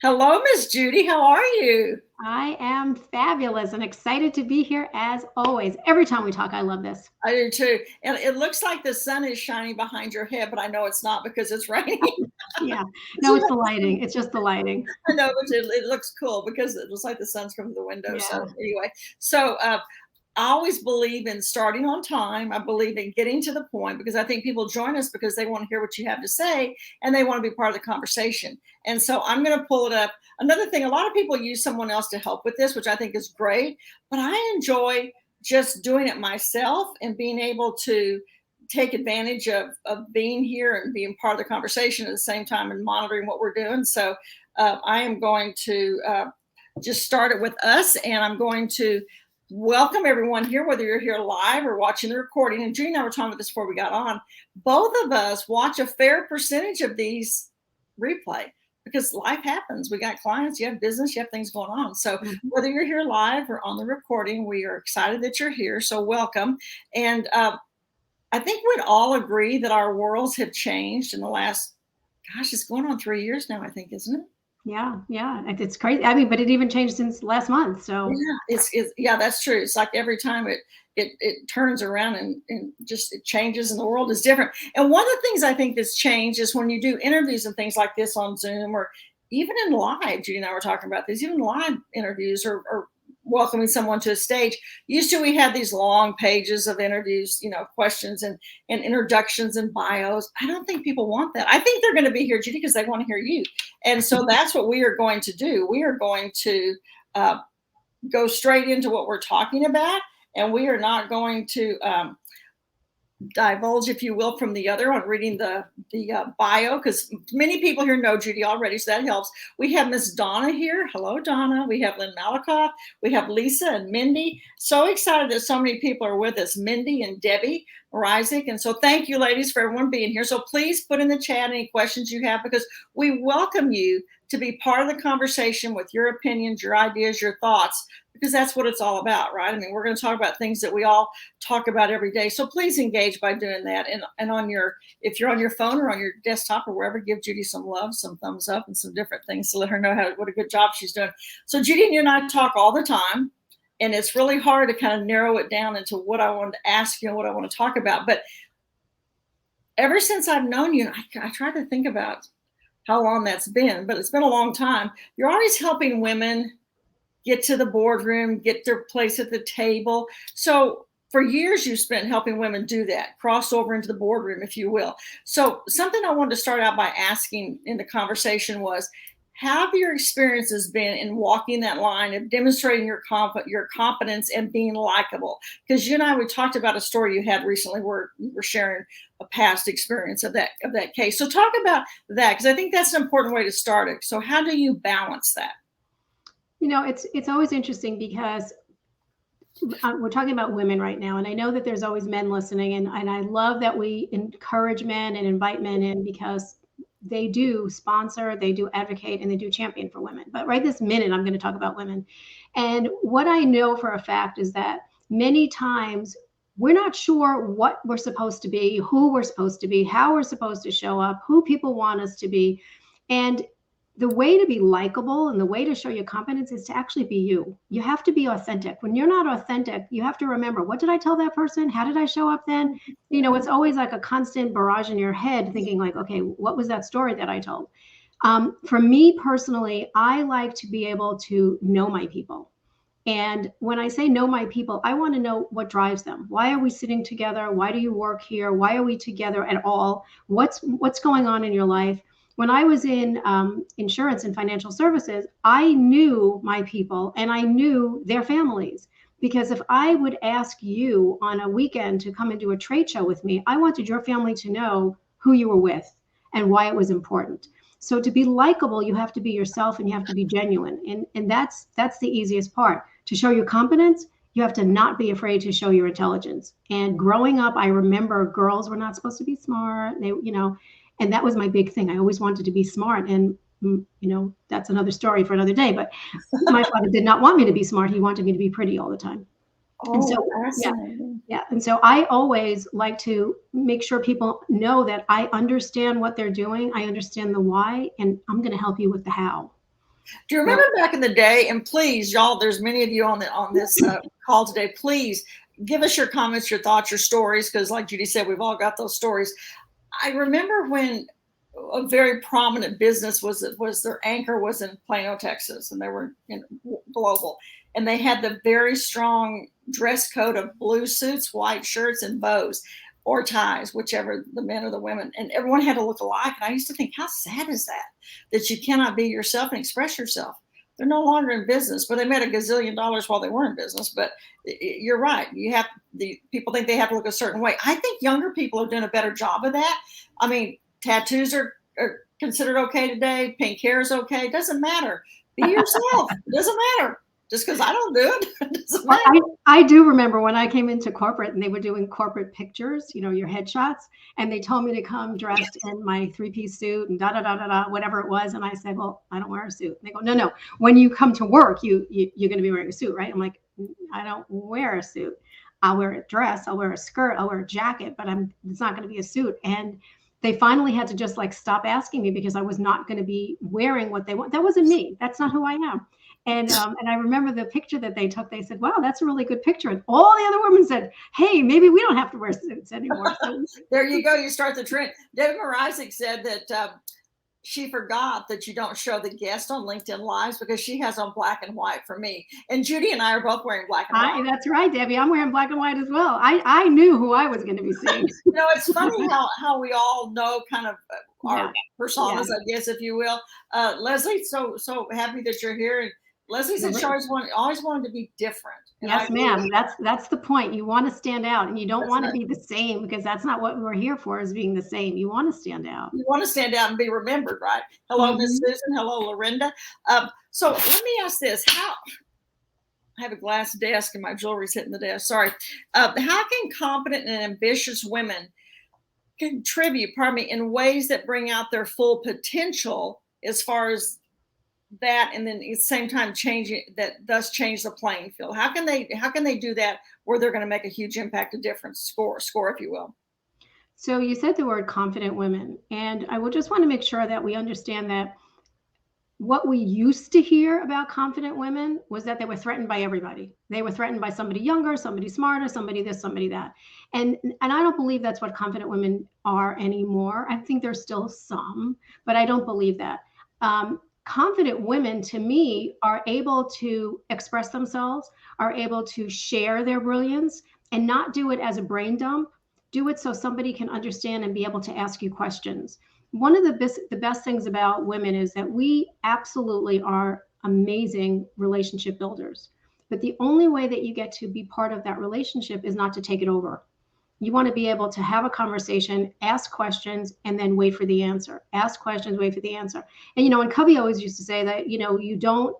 Hello, Miss Judy. How are you? I am fabulous and excited to be here as always. Every time we talk, I love this. I do too. And it looks like the sun is shining behind your head, but I know it's not because it's raining. Yeah. No, it's the lighting. It's just the lighting. I know, but it looks cool because it looks like the sun's coming through the window. So Yeah. anyway, so I always believe in starting on time. I believe in getting to the point because I think people join us because they want to hear what you have to say and they want to be part of the conversation. And so I'm going to pull it up. Another thing, a lot of people use someone else to help with this, which I think is great, but I enjoy just doing it myself and being able to take advantage of being here and being part of the conversation at the same time and monitoring what we're doing. So I am going to just start it with us, and I'm going to welcome everyone here, whether you're here live or watching the recording. And Judy and I were talking about this before we got on. Both of us watch a fair percentage of these replay because life happens. We got clients, you have business, you have things going on. So whether you're here live or on the recording, we are excited that you're here. So welcome. And I think we'd all agree that our worlds have changed in the last, gosh, it's going on 3 years now, I think, isn't it? Yeah. Yeah. It's crazy. I mean, but it even changed since last month. So Yeah, that's true. It's like every time it turns around and just it changes and the world is different. And one of the things I think that's changed is when you do interviews and things like this on Zoom or even in live, Judy and I were talking about this, even live interviews or welcoming someone to a stage. Used to we had these long pages of interviews, questions and introductions and bios. I don't think people want that. I think they're going to be here, Judy, because they want to hear you. And so that's what we are going to do. We are going to go straight into what we're talking about, and we are not going to divulge, if you will, from the other on reading the bio, because many people here know Judy already, so that helps. We have Miss Donna here. Hello, Donna. We have Lynn Malakoff. We have Lisa and Mindy. So excited that so many people are with us, Mindy and Debbie Reisig. And so thank you, ladies, for everyone being here. So please put in the chat any questions you have, because we welcome you to be part of the conversation with your opinions, your ideas, your thoughts, because that's what it's all about, right? I mean, we're going to talk about things that we all talk about every day. So please engage by doing that. And on if you're on your phone or on your desktop or wherever, give Judy some love, some thumbs up, and some different things to let her know what a good job she's doing. So Judy and you and I talk all the time, and it's really hard to kind of narrow it down into what I wanted to ask you and what I want to talk about. But ever since I've known you, I try to think about how long that's been, but it's been a long time. You're always helping women get to the boardroom, get their place at the table. So for years, you spent helping women do that, cross over into the boardroom, if you will. So something I wanted to start out by asking in the conversation was, how have your experiences been in walking that line of demonstrating your competence and being likable? Because you and I, we talked about a story you had recently where you were sharing a past experience of that case. So talk about that, because I think that's an important way to start it. So how do you balance that? It's always interesting because we're talking about women right now, and I know that there's always men listening, and I love that we encourage men and invite men in because they do sponsor, they do advocate, and they do champion for women. But right this minute, I'm going to talk about women. And what I know for a fact is that many times we're not sure what we're supposed to be, who we're supposed to be, how we're supposed to show up, who people want us to be. And the way to be likable and the way to show your competence is to actually be you. You have to be authentic. When you're not authentic, you have to remember, what did I tell that person? How did I show up then? It's always like a constant barrage in your head thinking like, okay, what was that story that I told? For me personally, I like to be able to know my people. And when I say know my people, I want to know what drives them. Why are we sitting together? Why do you work here? Why are we together at all? What's going on in your life? When I was in insurance and financial services, I knew my people and I knew their families. Because if I would ask you on a weekend to come and do a trade show with me, I wanted your family to know who you were with and why it was important. So to be likable, you have to be yourself and you have to be genuine. And that's the easiest part. To show your competence, you have to not be afraid to show your intelligence. And growing up, I remember girls were not supposed to be smart. And that was my big thing. I always wanted to be smart. And, that's another story for another day. But my father did not want me to be smart. He wanted me to be pretty all the time. And so, yeah. And so I always like to make sure people know that I understand what they're doing. I understand the why, and I'm going to help you with the how. Do you remember back in the day? And please, y'all, there's many of you on this call today. Please give us your comments, your thoughts, your stories, because like Judy said, we've all got those stories. I remember when a very prominent business was their anchor was in Plano, Texas, and they were in global, and they had the very strong dress code of blue suits, white shirts, and bows or ties, whichever the men or the women, and everyone had to look alike. And I used to think, how sad is that you cannot be yourself and express yourself? They're no longer in business, but they made $1 gazillion while they were in business. But you're right. People think they have to look a certain way. I think younger people are doing a better job of that. I mean, tattoos are considered okay today. Pink hair is okay. It doesn't matter. Be yourself. It doesn't matter. Just because I don't do it doesn't matter. I do remember when I came into corporate and they were doing corporate pictures, your headshots, and they told me to come dressed in my 3-piece suit and whatever it was. And I said, well, I don't wear a suit. And they go, no. When you come to work, you're going to be wearing a suit, right? I'm like, I don't wear a suit. I'll wear a dress. I'll wear a skirt. I'll wear a jacket, but it's not going to be a suit. And they finally had to just stop asking me because I was not going to be wearing what they want. That wasn't me. That's not who I am. And I remember the picture that they took. They said, wow, that's a really good picture. And all the other women said, hey, maybe we don't have to wear suits anymore. So, there you go. You start the trend. Debbie Mrazek said that she forgot that you don't show the guest on LinkedIn Lives because she has on black and white for me. And Judy and I are both wearing black and white. That's right, Debbie. I'm wearing black and white as well. I knew who I was going to be seeing. It's funny how we all know kind of our personas, I guess, if you will. Leslie, so happy that you're here. And Leslie said she always wanted to be different. And yes, ma'am. That's the point. You want to stand out, and you don't want to be the same because that's not what we're here for, is being the same. You want to stand out. You want to stand out and be remembered, right? Hello, Miss Susan. Hello, Lorinda. So let me ask this: I have a glass desk and my jewelry's hitting the desk. Sorry. How can confident and ambitious women contribute, in ways that bring out their full potential as far as that, and then at the same time change the playing field? How can they do that where they're going to make a huge impact, a difference, score, if you will? So you said the word confident women, and I will just want to make sure that we understand that what we used to hear about confident women was that they were threatened by everybody. They were threatened by somebody younger, somebody smarter, somebody this, somebody that. And I don't believe that's what confident women are anymore. I think there's still some, but I don't believe that. Confident women, to me, are able to express themselves, are able to share their brilliance, and not do it as a brain dump. Do it so somebody can understand and be able to ask you questions. One of the best things about women is that we absolutely are amazing relationship builders. But the only way that you get to be part of that relationship is not to take it over. You want to be able to have a conversation, ask questions, and then wait for the answer. Ask questions, wait for the answer. And, and Covey always used to say that, you don't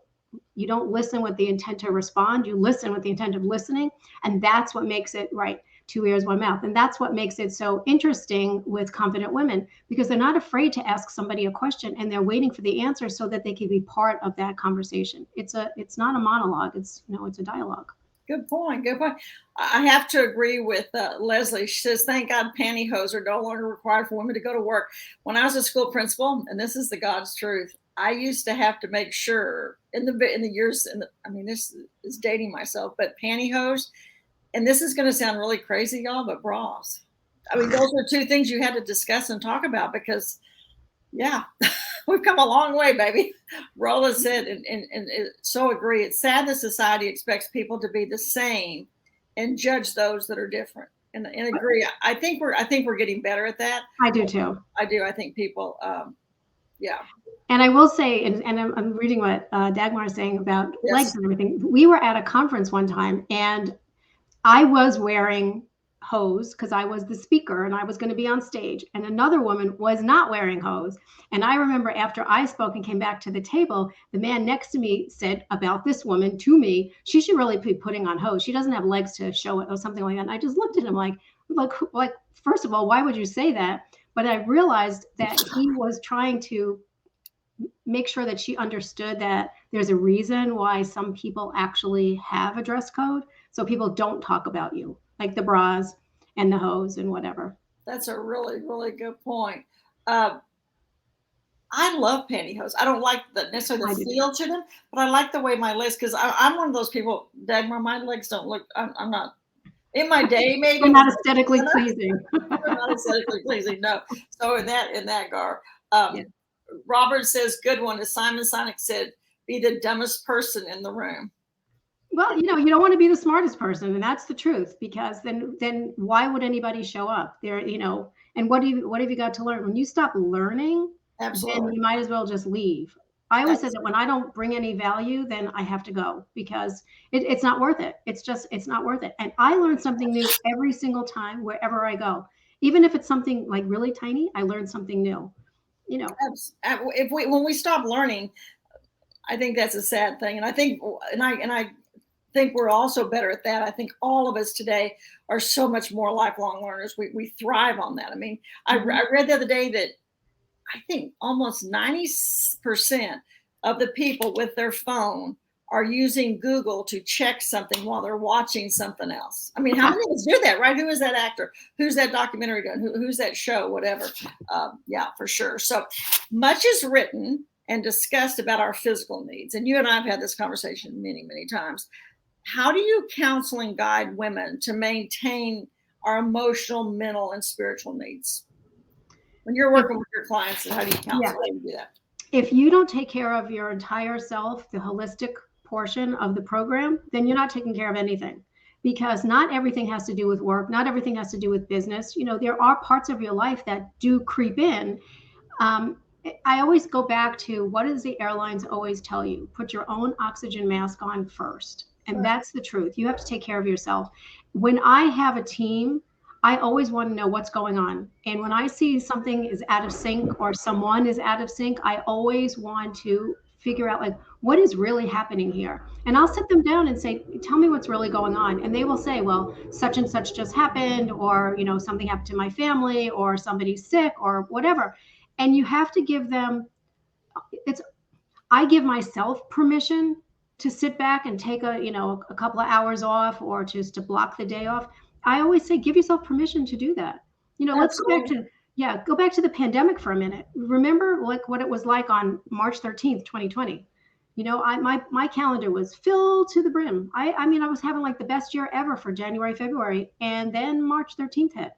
listen with the intent to respond. You listen with the intent of listening. And that's what makes it right. 2 ears, 1 mouth. And that's what makes it so interesting with confident women, because they're not afraid to ask somebody a question and they're waiting for the answer so that they can be part of that conversation. It's not a monologue. It's a dialogue. Good point. I have to agree with Leslie. She says, thank God pantyhose are no longer required for women to go to work. When I was a school principal, and this is the God's truth, I used to have to make sure in the years, this is dating myself, but pantyhose, and this is going to sound really crazy, y'all, but bras. Those are two things you had to discuss and talk about because, we've come a long way, baby. Rolla said, and so agree. It's sad that society expects people to be the same and judge those that are different. And agree. I think we're getting better at that. I do too. I do. I think people, And I will say, and I'm reading what Dagmar is saying about legs and everything. We were at a conference one time, and I was wearing hose because I was the speaker and I was going to be on stage, and another woman was not wearing hose. And I remember after I spoke and came back to the table, the man next to me said about this woman to me, she should really be putting on hose. She doesn't have legs to show it or something like that. And I just looked at him like, first of all, why would you say that? But I realized that he was trying to make sure that she understood that there's a reason why some people actually have a dress code. So people don't talk about you, like the bras and the hose and whatever. That's a really, really good point. I love pantyhose. I don't like necessarily I the do too. feel to them, but I like the way my legs, because I'm one of those people, Dagmar, my legs don't look, I'm not, in my day, maybe They're when not aesthetically pleasing. they're not aesthetically pleasing, no. So in that garb, Yeah. Robert says, good one, as Simon Sinek said, be the dumbest person in the room. Well, you don't want to be the smartest person, and that's the truth, because then why would anybody show up there, and what have you got to learn? When you stop learning, then Absolutely. you might as well just leave. I always said That's that when I don't bring any value, then I have to go, because it's not worth it. It's not worth it. And I learn something new every single time wherever I go. Even if it's something like really tiny, I learn something new. You know, when we stop learning, I think that's a sad thing. And I think we're also better at that. I think all of us today are so much more lifelong learners. We thrive on that. I mean, I read the other day that I think almost 90% of the people with their phone are using Google to check something while they're watching something else. I mean, how many of us do that, right? Who is that actor? Who's that documentary done? Who's that show? Whatever. Yeah, for sure. So much is written and discussed about our physical needs. And you and I have had this conversation many, many times. How do you counsel and guide women to maintain our emotional, mental, and spiritual needs? When you're working with your clients, and how do you counsel them to do that? if you don't take care of your entire self, the holistic portion of the program, then you're not taking care of anything, because not everything has to do with work. Not everything has to do with business. There are parts of your life that do creep in. Um, I always go back to, what does the airlines always tell you? Put your own oxygen mask on first. And that's the truth. You have to take care of yourself. When I have a team, I always want to know what's going on. And when I see something is out of sync or someone is out of sync, I always want to figure out, like, what is really happening here. And I'll sit them down and say, tell me what's really going on. And they will say, well, such and such just happened, or, something happened to my family, or somebody's sick, or whatever. And you have to give them, I give myself permission to sit back and take a couple of hours off, or just to block the day off. I always say, give yourself permission to do that. Let's go back to the pandemic for a minute. Remember, like, what it was like on March 13th, 2020. My calendar was filled to the brim. I mean, I was having like the best year ever for January, February, and then March 13th hit,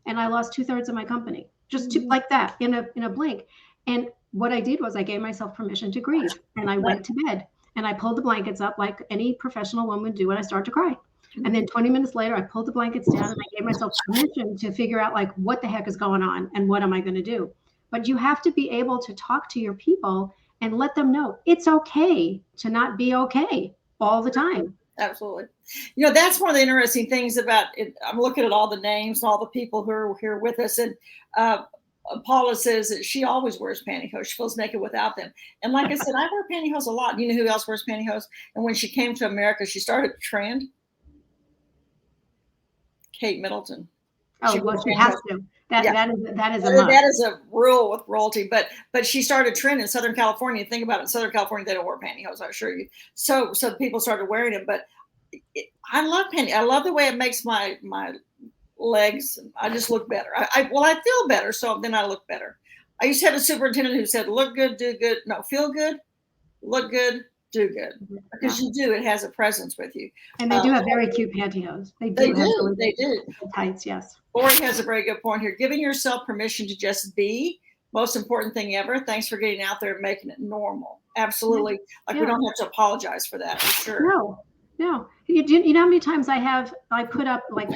and I lost 2/3 of my company, just like that, in a blink. And what I did was, I gave myself permission to grieve, and I went to bed, and I pulled the blankets up like any professional woman would do, and I started to cry. And then 20 minutes later, I pulled the blankets down, and I gave myself permission to figure out, like, what the heck is going on and what am I going to do? But you have to be able to talk to your people and let them know it's okay to not be okay all the time. Absolutely. That's one of the interesting things about it. I'm looking at all the names and all the people who are here with us. And Paula says that she always wears pantyhose. She feels naked without them. And like I said, I wear pantyhose a lot. You know who else wears pantyhose? And when she came to America, she started a trend. Kate Middleton. Oh, well, she has to. That is a must. That is a rule with royalty. But she started a trend in Southern California. Think about it. In Southern California, they don't wear pantyhose, I assure you. So people started wearing them. But I love pantyhose. I love the way it makes my legs. I just look better. I feel better. So then I look better. I used to have a superintendent who said, look good, do good. No, feel good, look good, do good. Because you do. It has a presence with you. And they do have very cute pantyhose. They do. They do. Tights, yes. Lori has a very good point here. Giving yourself permission to just be, most important thing ever. Thanks for getting out there and making it normal. Absolutely. We don't have to apologize for that, for sure. No. You know how many times I put up like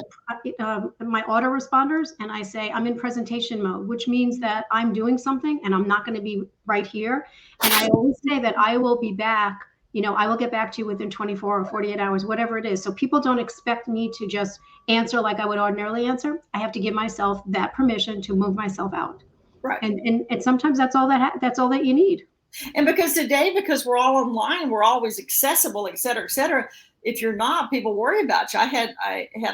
my autoresponders, and I say I'm in presentation mode, which means that I'm doing something and I'm not going to be right here. And I always say that I will be back. I will get back to you within 24 or 48 hours, whatever it is. So people don't expect me to just answer like I would ordinarily answer. I have to give myself that permission to move myself out. Right. And sometimes that's all that you need. And because we're all online, we're always accessible, et cetera, et cetera. If you're not, people worry about you. I had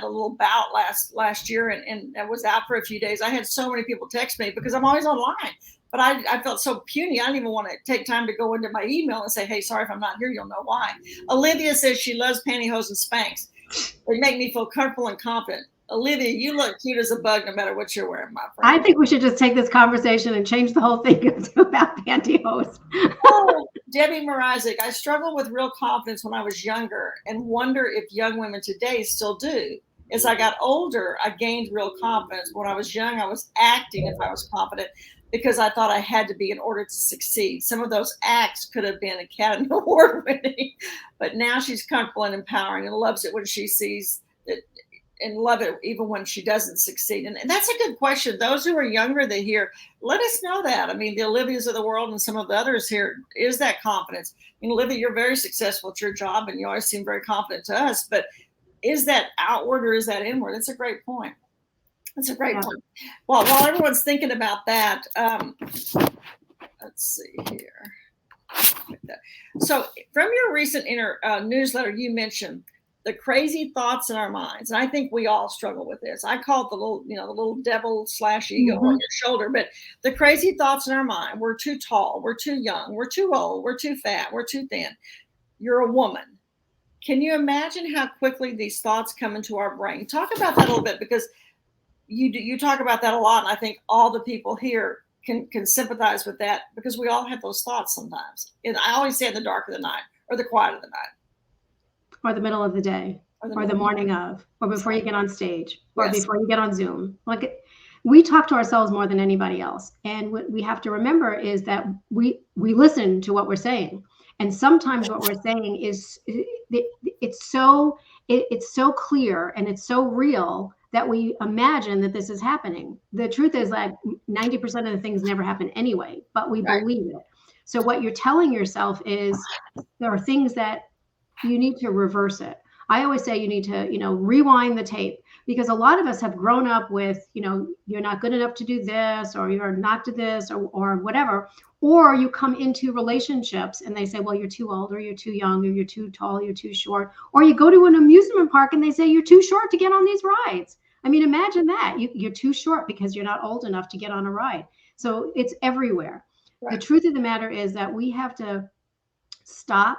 a little bout last year, and I was out for a few days. I had so many people text me because I'm always online. But I felt so puny. I didn't even want to take time to go into my email and say, hey, sorry if I'm not here. You'll know why. Olivia says she loves pantyhose and Spanx. They make me feel comfortable and confident. Olivia, you look cute as a bug no matter what you're wearing, my I friend. think we should just take this conversation and change the whole thing to about pantyhose. Oh, Debbie Mrazek, I struggled with real confidence when I was younger and wonder if young women today still do. As I got older, I gained real confidence. When I was young, I was acting if I was confident because I thought I had to be in order to succeed. Some of those acts could have been Academy Award winning, but now she's comfortable and empowering and loves it when she sees it and love it even when she doesn't succeed. And that's a good question. Those who are younger that hear, let us know that. I mean, the Olivias of the world and some of the others here, is that confidence? I mean, Olivia, you're very successful at your job and you always seem very confident to us, but is that outward or is that inward? That's a great point. That's a great point. Well, while everyone's thinking about that, let's see here. So from your recent newsletter, you mentioned the crazy thoughts in our minds. And I think we all struggle with this. I call it the little devil / ego on your shoulder, but the crazy thoughts in our mind. We're too tall. We're too young. We're too old. We're too fat. We're too thin. You're a woman. Can you imagine how quickly these thoughts come into our brain? Talk about that a little bit, because you talk about that a lot. And I think all the people here can sympathize with that, because we all have those thoughts sometimes. And I always say in the dark of the night or the quiet of the night. Or the middle of the day, or the morning of, or before you get on stage, or before you get on Zoom. We talk to ourselves more than anybody else. And what we have to remember is that we listen to what we're saying. And sometimes what we're saying is it's so clear and it's so real that we imagine that this is happening. The truth is that 90% of the things never happen anyway, but we believe it. So what you're telling yourself is there are things that you need to reverse it. I always say you need to, rewind the tape, because a lot of us have grown up with, you're not good enough to do this, or you're not to this, or whatever. Or you come into relationships and they say, well, you're too old, or you're too young, or you're too tall, you're too short. Or you go to an amusement park and they say you're too short to get on these rides. I mean, imagine that. You're too short because you're not old enough to get on a ride. So it's everywhere. Right. The truth of the matter is that we have to stop.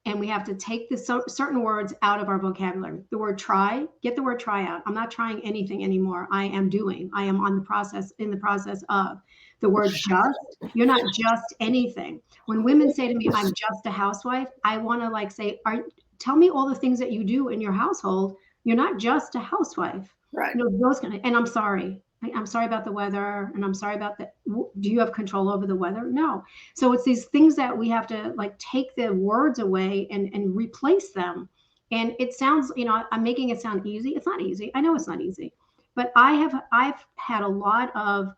And we have to take the certain words out of our vocabulary. The word try, get the word try out. I'm not trying anything anymore. I am doing. I am in the process of. The word just, you're not just anything. When women say to me, I'm just a housewife, I want to say, tell me all the things that you do in your household. You're not just a housewife. Right. And I'm sorry. I'm sorry about the weather, and I'm sorry about that. Do you have control over the weather? No. So it's these things that we have to take the words away and replace them. And it sounds, I'm making it sound easy. It's not easy. I know it's not easy, but I've had a lot of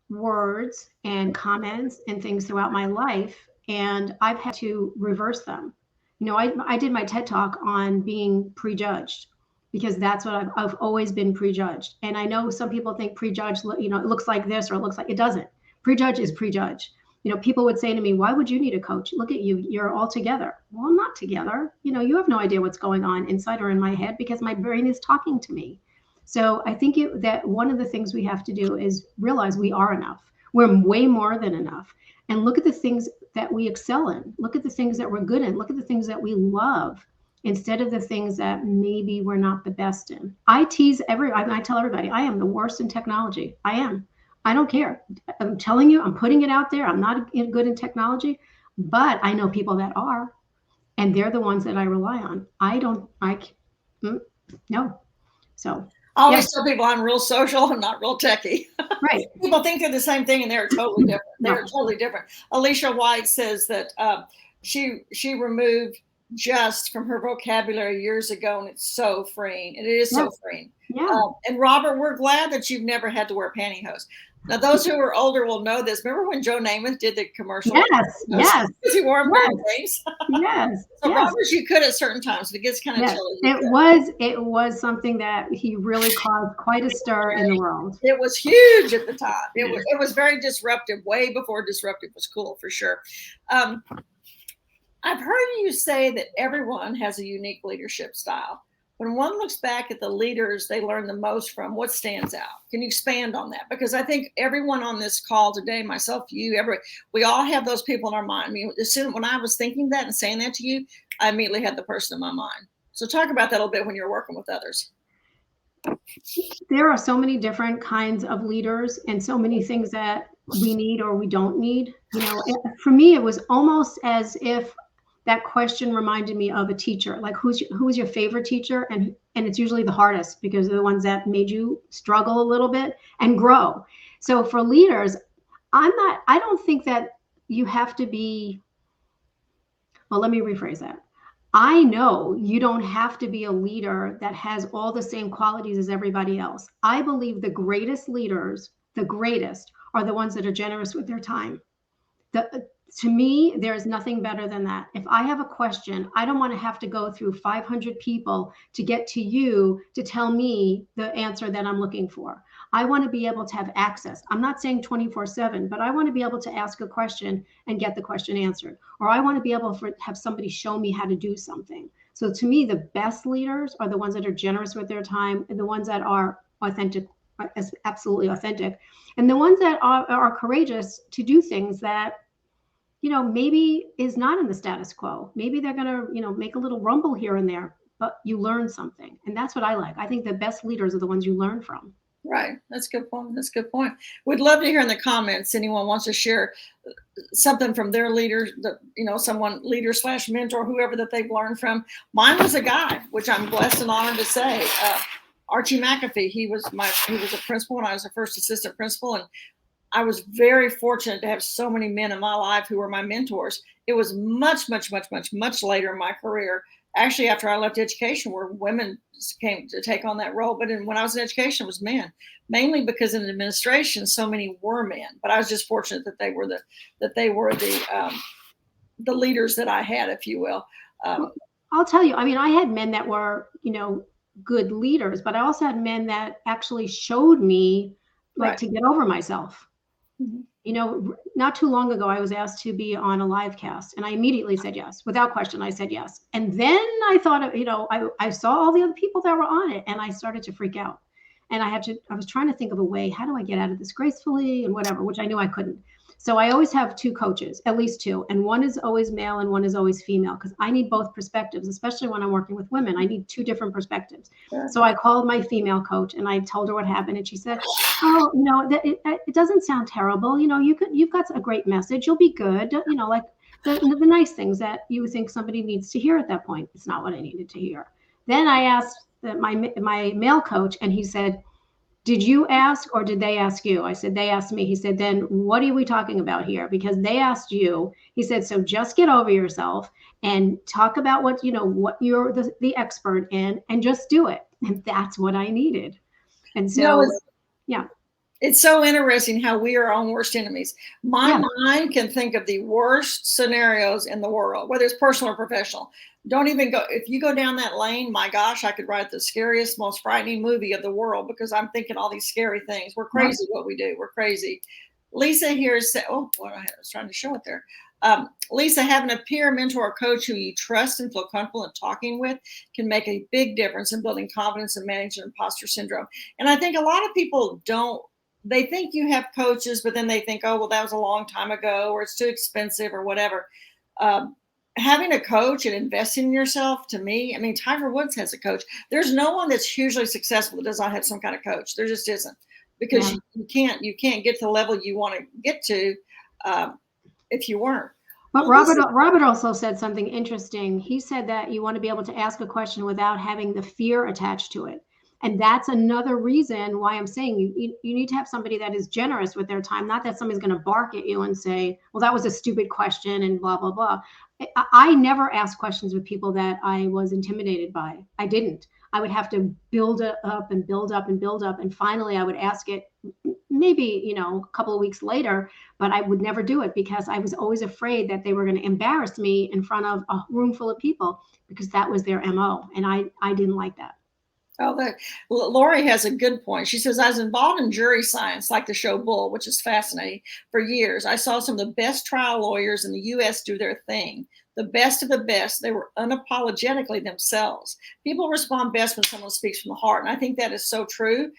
words and comments and things throughout my life, and I've had to reverse them. I did my TED Talk on being prejudged, because that's what I've always been prejudged. And I know some people think prejudged, it looks like this, or it looks like it doesn't. Prejudge is prejudge. People would say to me, why would you need a coach? Look at you, you're all together. Well, I'm not together. You have no idea what's going on inside or in my head, because my brain is talking to me. So I think that one of the things we have to do is realize we are enough. We're way more than enough. And look at the things that we excel in. Look at the things that we're good in. Look at the things that we love, instead of the things that maybe we're not the best in. I tell everybody, I am the worst in technology. I am. I don't care. I'm telling you, I'm putting it out there. I'm not good in technology, but I know people that are, and they're the ones that I rely on. No. So I always tell people I'm real social. I'm not real techie. Right. People think they're the same thing, and they're totally different. They're totally different. Alicia White says that she removed just from her vocabulary years ago, and it's so freeing. And it is so freeing. Yeah. And Robert, we're glad that you've never had to wear pantyhose. Now, those who are older will know this. Remember when Joe Namath did the commercial? Yes. Because he wore them during games. Yes. So Robert, you could at certain times. It gets kind of chilly. It was something that he really caused quite a stir in the world. It was huge at the time. It was very disruptive, way before disruptive was cool, for sure. I've heard you say that everyone has a unique leadership style. When one looks back at the leaders they learn the most from, what stands out? Can you expand on that? Because I think everyone on this call today, myself, you, we all have those people in our mind. I mean, when I was thinking that and saying that to you, I immediately had the person in my mind. So talk about that a little bit when you're working with others. There are so many different kinds of leaders and so many things that we need or we don't need. For me, it was almost as if that question reminded me of a teacher. Like, who's your favorite teacher? And it's usually the hardest because they're the ones that made you struggle a little bit and grow. So for leaders, I don't think that you have to be, well, let me rephrase that. I know you don't have to be a leader that has all the same qualities as everybody else. I believe the greatest leaders, the greatest, are the ones that are generous with their time. To me, there is nothing better than that. If I have a question, I don't want to have to go through 500 people to get to you to tell me the answer that I'm looking for. I want to be able to have access. I'm not saying 24/7, but I want to be able to ask a question and get the question answered. Or I want to be able to have somebody show me how to do something. So to me, the best leaders are the ones that are generous with their time and the ones that are authentic, absolutely authentic, and the ones that are courageous to do things that maybe is not in the status quo. Maybe they're going to, make a little rumble here and there, but you learn something. And that's what I like. I think the best leaders are the ones you learn from. Right. That's a good point. That's a good point. We'd love to hear in the comments. Anyone wants to share something from their leader, someone leader / mentor, whoever that they've learned from. Mine was a guy, which I'm blessed and honored to say, Archie McAfee. He was a principal when I was a first assistant principal. And I was very fortunate to have so many men in my life who were my mentors. It was much, much, much, much, much later in my career, actually after I left education, where women came to take on that role. But when I was in education, it was men, mainly because in administration, so many were men. But I was just fortunate that they were the leaders that I had, if you will. I'll tell you, I had men that were, good leaders, but I also had men that actually showed me to get over myself. Mm-hmm. Not too long ago, I was asked to be on a live cast, and I immediately said yes. Without question, I said yes. And then I thought, I saw all the other people that were on it, and I started to freak out. And I was trying to think of a way, how do I get out of this gracefully and whatever, which I knew I couldn't. So I always have two coaches, at least two, and one is always male and one is always female, because I need both perspectives, especially when I'm working with women. I need two different perspectives. Sure. So I called my female coach and I told her what happened, and she said, "Oh, it doesn't sound terrible. You've got a great message. You'll be good. Like the nice things that you think somebody needs to hear at that point. It's not what I needed to hear." Then I asked my male coach, and he said, "Did you ask or did they ask you?" I said, "They asked me." He said, "Then what are we talking about here? Because they asked you." He said, "So just get over yourself and talk about what you're the expert in, and just do it." And that's what I needed. And so, yeah. It's so interesting how we are our own worst enemies. My mind can think of the worst scenarios in the world, whether it's personal or professional. Don't even go. If you go down that lane, my gosh, I could write the scariest, most frightening movie of the world because I'm thinking all these scary things. We're crazy what we do. We're crazy. Lisa here said, I was trying to show it there. Lisa, having a peer, mentor, or coach who you trust and feel comfortable in talking with can make a big difference in building confidence and managing imposter syndrome. And I think a lot of people they think you have coaches, but then they think, oh, well, that was a long time ago, or it's too expensive or whatever. Having a coach and investing in yourself, to me, Tiger Woods has a coach. There's no one that's hugely successful that does not have some kind of coach. There just isn't, because you can't get to the level you want to get to if you weren't. But Robert also said something interesting. He said that you want to be able to ask a question without having the fear attached to it. And that's another reason why I'm saying you need to have somebody that is generous with their time, not that somebody's going to bark at you and say, well, that was a stupid question and blah, blah, blah. I never asked questions with people that I was intimidated by. I didn't. I would have to build it up and build up and build up. And finally, I would ask it maybe, a couple of weeks later, but I would never do it because I was always afraid that they were going to embarrass me in front of a room full of people because that was their MO. And I didn't like that. Oh, Lori has a good point. She says, I was involved in jury science, like the show Bull, which is fascinating, for years. I saw some of the best trial lawyers in the U.S. do their thing. The best of the best. They were unapologetically themselves. People respond best when someone speaks from the heart. And I think that is so true.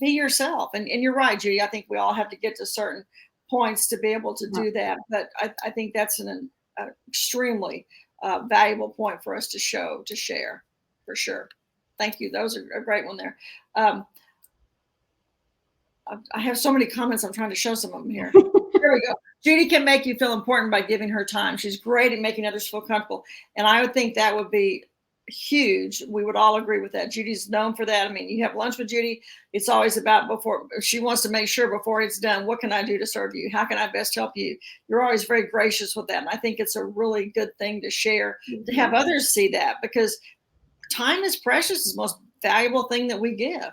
Be yourself. And you're right, Judy. I think we all have to get to certain points to be able to do that. But I think that's an extremely valuable point for us to share, for sure. Thank you. That was a great one there. I have so many comments. I'm trying to show some of them here. Here we go. Judy can make you feel important by giving her time. She's great at making others feel comfortable. And I would think that would be huge. We would all agree with that. Judy's known for that. I mean, you have lunch with Judy. It's always about before she wants to make sure before it's done, what can I do to serve you? How can I best help you? You're always very gracious with that. And I think it's a really good thing to share, to have others see that, because time is precious. It's the most valuable thing that we give.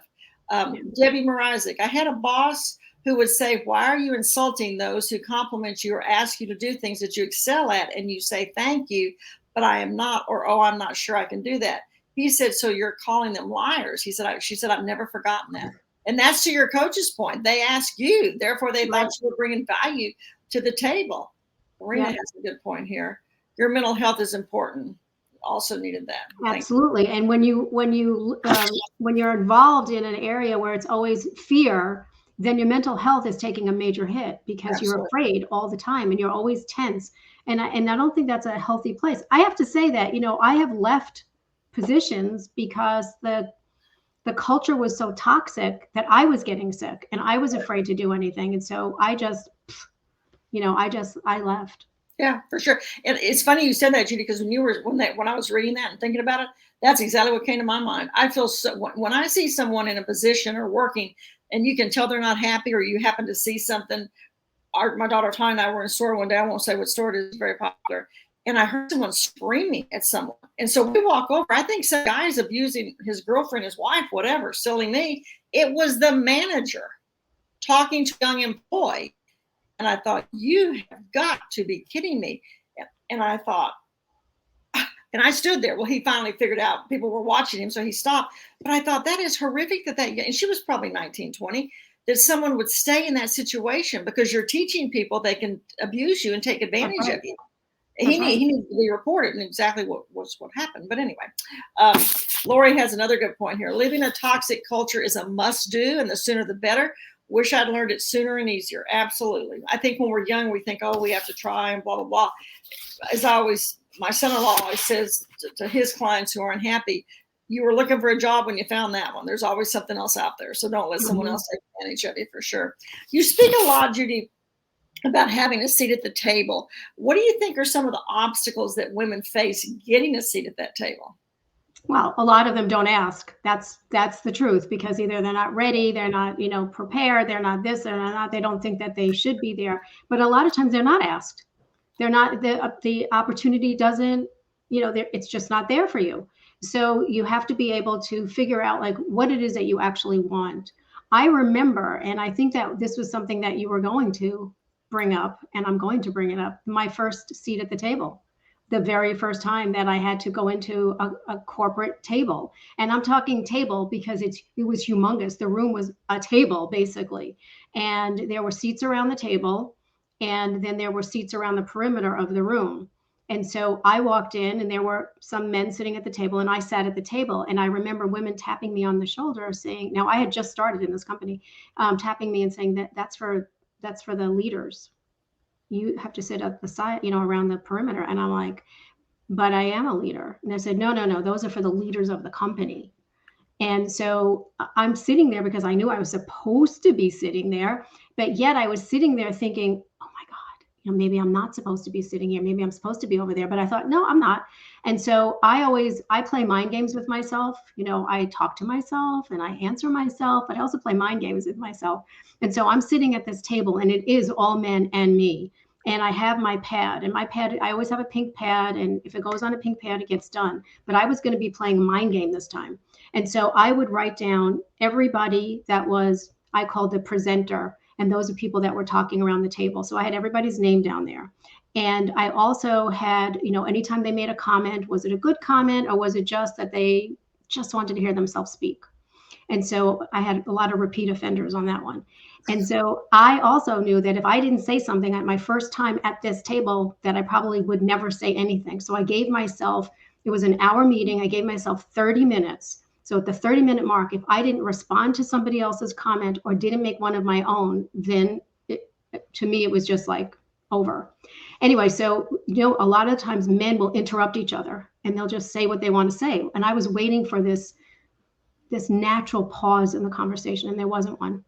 Debbie Mrazek, I had a boss who would say, why are you insulting those who compliment you or ask you to do things that you excel at? And you say, thank you, but I am not, or, oh, I'm not sure I can do that. He said, so you're calling them liars. She said, I've never forgotten that. And that's to your coach's point. They asked you, therefore they thought you were bringing value to the table. Marina has a good point here. Your mental health is important. Also needed that. Absolutely. And when you're involved in an area where it's always fear, then your mental health is taking a major hit because you're afraid all the time and you're always tense. And I don't think that's a healthy place. I have to say that, I have left positions because the culture was so toxic that I was getting sick and I was afraid to do anything. And so I left. Yeah, for sure. And it's funny you said that, Judy, because when I was reading that and thinking about it, that's exactly what came to my mind. I feel so when I see someone in a position or working and you can tell they're not happy, or you happen to see something. My daughter Tanya and I were in a store one day. I won't say what store it is, very popular. And I heard someone screaming at someone. And so we walk over. I think some guy's abusing his girlfriend, his wife, whatever, silly me. It was the manager talking to a young employee. And I thought, you have got to be kidding me. And I thought, and I stood there. Well, he finally figured out people were watching him, so he stopped. But I thought, that is horrific and she was probably 19, 20, that someone would stay in that situation, because you're teaching people they can abuse you and take advantage of you. He needs to be reported, and exactly what happened. But anyway, Lori has another good point here. Living a toxic culture is a must do, and the sooner the better. Wish I'd learned it sooner and easier. Absolutely. I think when we're young, we think, oh, we have to try and blah, blah, blah. My son-in-law always says to his clients who are unhappy, you were looking for a job when you found that one. There's always something else out there. So don't let someone else take advantage of you, for sure. You speak a lot, Judy, about having a seat at the table. What do you think are some of the obstacles that women face getting a seat at that table? Well, a lot of them don't ask. That's the truth, because either they're not ready, they're not, prepared, they're not this, they're not, they don't think that they should be there. But a lot of times they're not asked. They're not, the opportunity doesn't, it's just not there for you. So you have to be able to figure out like what it is that you actually want. I remember, and I think that this was something that you were going to bring up, and I'm going to bring it up, my first seat at the table. The very first time that I had to go into a corporate table. And I'm talking table because it was humongous. The room was a table, basically. And there were seats around the table, and then there were seats around the perimeter of the room. And so I walked in, and there were some men sitting at the table, and I sat at the table. And I remember women tapping me on the shoulder saying, now I had just started in this company, tapping me and saying that's for the leaders. You have to sit at the side, around the perimeter. And I'm like, but I am a leader. And they said, no, those are for the leaders of the company. And so I'm sitting there because I knew I was supposed to be sitting there, but yet I was sitting there thinking, oh my God, maybe I'm not supposed to be sitting here. Maybe I'm supposed to be over there, but I thought, no, I'm not. And so I play mind games with myself. I talk to myself and I answer myself, but I also play mind games with myself. And so I'm sitting at this table, and it is all men and me. And I have my pad, and my pad, I always have a pink pad. And if it goes on a pink pad, it gets done. But I was going to be playing a mind game this time. And so I would write down everybody that I called the presenter. And those are people that were talking around the table. So I had everybody's name down there. And I also had, anytime they made a comment, was it a good comment, or was it just that they just wanted to hear themselves speak? And so I had a lot of repeat offenders on that one. And so I also knew that if I didn't say something at my first time at this table, that I probably would never say anything. So I gave myself, it was an hour meeting, I gave myself 30 minutes. So at the 30-minute mark, if I didn't respond to somebody else's comment or didn't make one of my own, then to me, it was just like over. Anyway, so, a lot of times men will interrupt each other and they'll just say what they want to say. And I was waiting for this this natural pause in the conversation, and there wasn't one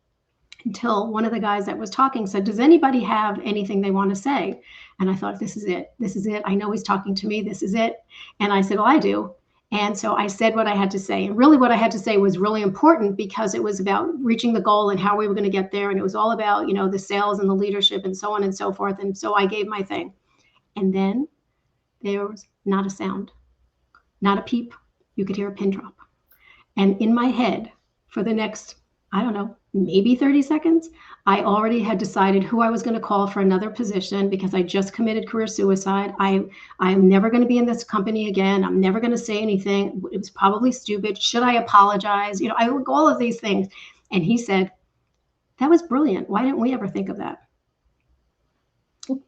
until one of the guys that was talking said, does anybody have anything they want to say? And I thought, this is it. This is it. I know he's talking to me. This is it. And I said, well, I do. And so I said what I had to say. And really what I had to say was really important because it was about reaching the goal and how we were going to get there. And it was all about, you know, the sales and the leadership and so on and so forth. And so I gave my thing. And then there was not a sound, not a peep. You could hear a pin drop. And in my head for the next, I don't know, maybe 30 seconds, I already had decided who I was going to call for another position because I just committed career suicide. I'm never going to be in this company again. I'm never going to say anything. It was probably stupid. Should I apologize? You know, I look all of these things. And he said, that was brilliant. Why didn't we ever think of that?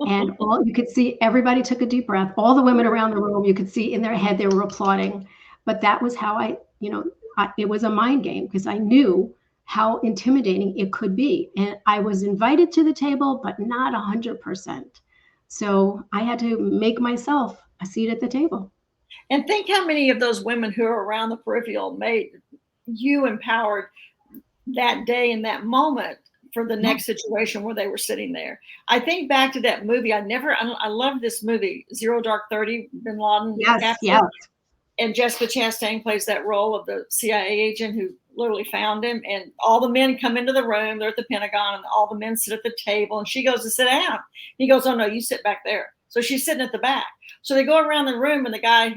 And all you could see, everybody took a deep breath. All the women around the room, you could see in their head, they were applauding. But that was how it was a mind game because I knew how intimidating it could be. And I was invited to the table, but not 100%. So I had to make myself a seat at the table. And think how many of those women who are around the peripheral made you empowered that day in that moment for the next situation where they were sitting there. I think back to that movie. I love this movie, Zero Dark 30, Bin Laden. Yes, yes. And Jessica Chastain plays that role of the CIA agent who literally found him. And all the men come into the room. They're at the Pentagon, and all the men sit at the table. And she goes to sit down. He goes, "Oh no, you sit back there." So she's sitting at the back. So they go around the room, and the guy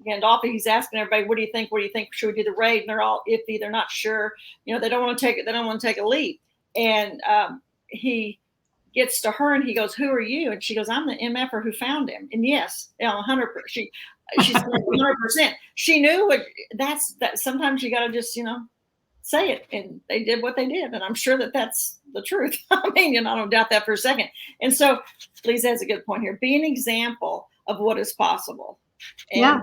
Gandolfi, he's asking everybody, "What do you think? What do you think? Should we do the raid?" And they're all iffy. They're not sure. You know, they don't want to take it. They don't want to take a leap. And he gets to her, and he goes, "Who are you?" And she goes, "I'm the MFer who found him." And yes, 100%. She's 100%. She knew that sometimes you got to just, say it. And they did what they did. And I'm sure that that's the truth. I mean, I don't doubt that for a second. And so Lisa has a good point here. Be an example of what is possible. And yeah.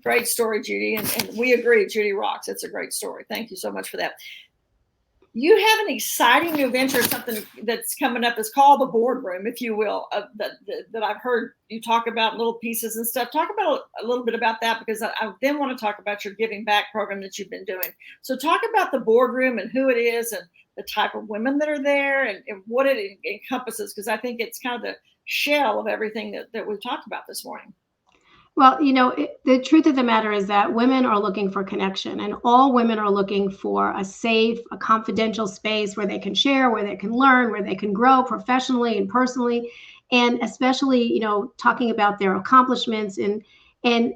Great story, Judy. And we agree. Judy rocks. It's a great story. Thank you so much for that. You have an exciting new venture, something that's coming up. It's called the Boardroom, if you will, that I've heard you talk about, little pieces and stuff. Talk about a little bit about that, because I then want to talk about your giving back program that you've been doing. So talk about the Boardroom and who it is and the type of women that are there and what it encompasses, because I think it's kind of the shell of everything that we've talked about this morning. Well, the truth of the matter is that women are looking for connection, and all women are looking for a safe, a confidential space where they can share, where they can learn, where they can grow professionally and personally, and especially, talking about their accomplishments. And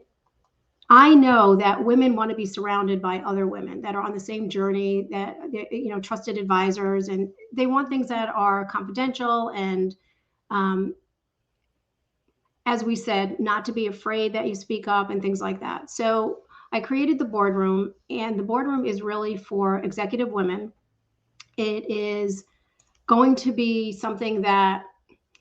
I know that women want to be surrounded by other women that are on the same journey, that, trusted advisors, and they want things that are confidential and, as we said, not to be afraid that you speak up and things like that. So I created the Boardroom, and the Boardroom is really for executive women. It is going to be something that